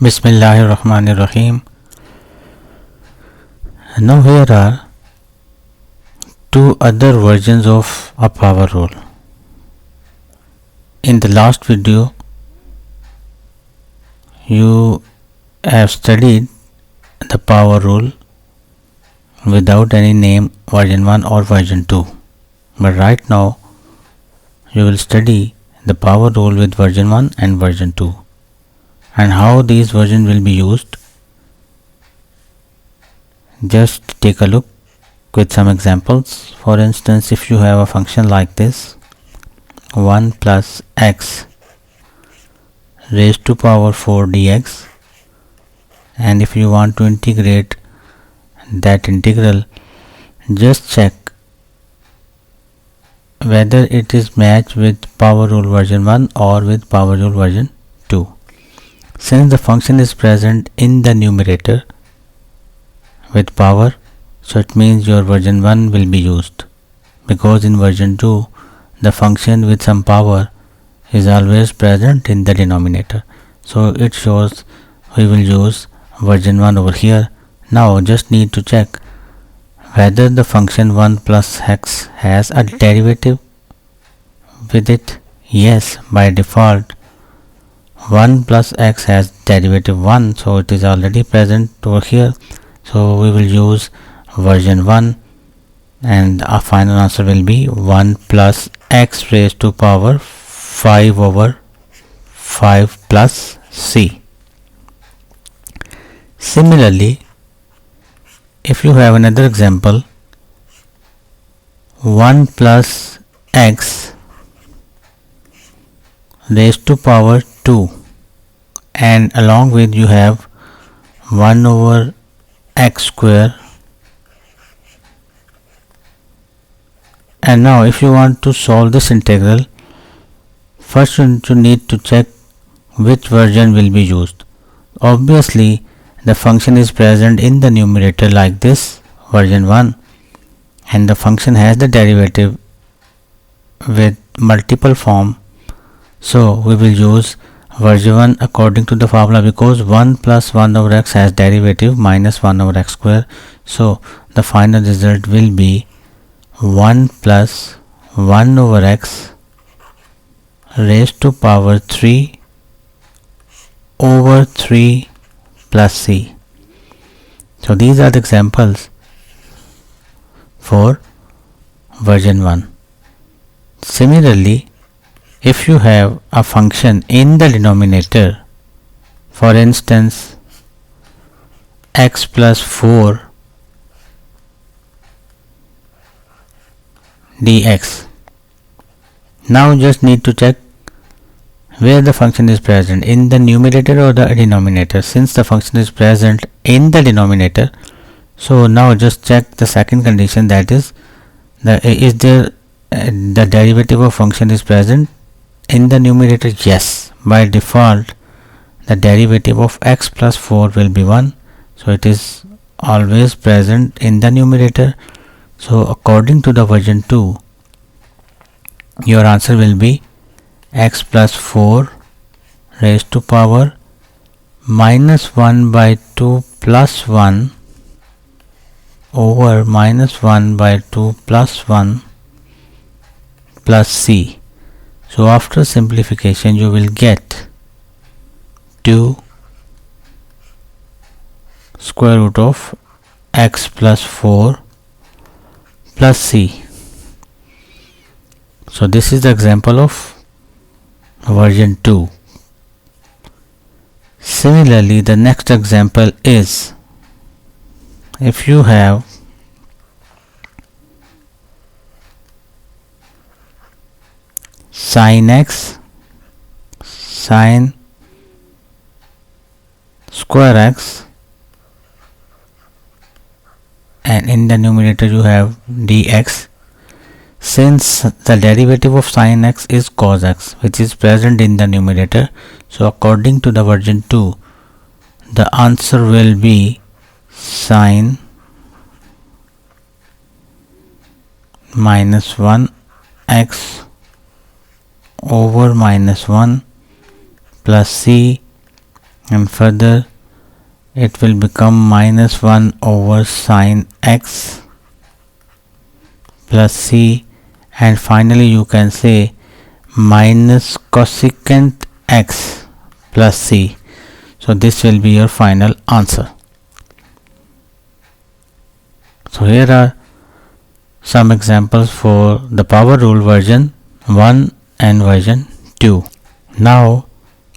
Bismillahirrahmanirrahim. Now here are two other versions of a power rule. In the last video you have studied the power rule without any name version 1 or version 2, but right now you will study the power rule with version 1 and version 2 and how these versions will be used. Just take a look with some examples. For instance, if you have a function like this 1 plus x raised to power 4 dx, and if you want to integrate that integral, just check whether it is matched with power rule version 1 or with power rule version 2. Since the function is present in the numerator with power, so it means your version 1 will be used, because in version 2 the function with some power is always present in the denominator, so it shows we will use version 1 over here. Now just need to check whether the function 1 plus x has a derivative with it. Yes, by default 1 plus x has derivative 1, so it is already present over here, so we will use version 1 and our final answer will be 1 plus x raised to power 5 over 5 plus c. Similarly, if you have another example 1 plus x raised to power 2, and along with you have 1 over x square, and now if you want to solve this integral, first you need to check which version will be used. Obviously the function is present in the numerator like this, version 1, and the function has the derivative with multiple form, so we will use version 1 according to the formula, because 1 plus 1 over x has derivative minus 1 over x square, so the final result will be 1 plus 1 over x raised to power 3 over 3 plus c. So these are the examples for version 1. Similarly, if you have a function in the denominator, for instance x plus 4 dx, now just need to check where the function is present, in the numerator or the denominator. Since the function is present in the denominator, so now just check the second condition, that is the derivative of function is present in the numerator. Yes, by default the derivative of x plus 4 will be 1, so it is always present in the numerator. So according to the version 2, your answer will be x plus 4 raised to power minus 1 by 2 plus 1 over minus 1 by 2 plus 1 plus c. So after simplification you will get 2 square root of x plus 4 plus c. So this is the example of version 2. Similarly, the next example is if you have sin x sin square x, and in the numerator you have dx. Since the derivative of sin x is cos x, which is present in the numerator, so according to the version 2 the answer will be sin minus 1 x over minus 1 plus c, and further it will become minus 1 over sine x plus c, and finally you can say minus cosecant x plus c. So this will be your final answer. So here are some examples for the power rule version 1 and version 2. Now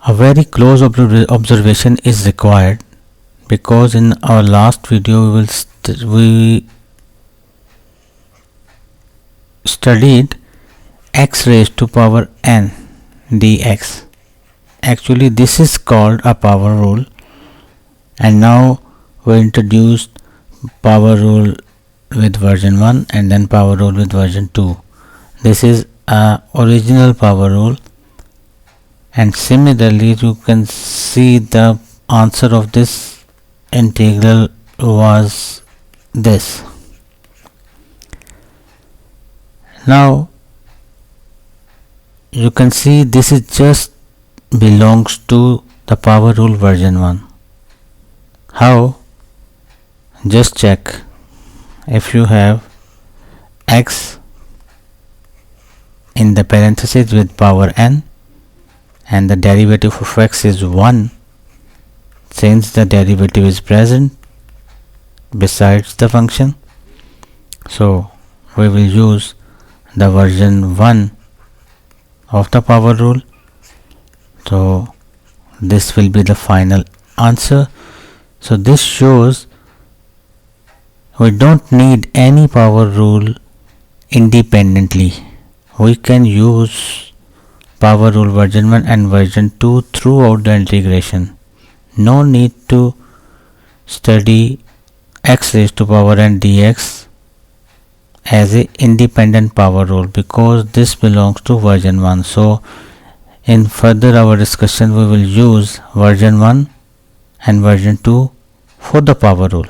a very close observation is required, because in our last video we studied x raised to power n dx. Actually this is called a power rule, and now we introduced power rule with version 1 and then power rule with version 2. This is a original power rule, and similarly you can see the answer of this integral was this. Now you can see this is just belongs to the power rule version 1. How? Just check. If you have x in the parenthesis with power n and the derivative of x is 1, since the derivative is present besides the function, so we will use the version 1 of the power rule. So this will be the final answer. So this shows we don't need any power rule independently. We can use power rule version 1 and version 2 throughout the integration. No need to study x raised to power n dx as a independent power rule, because this belongs to version 1. So in further our discussion we will use version 1 and version 2 for the power rule.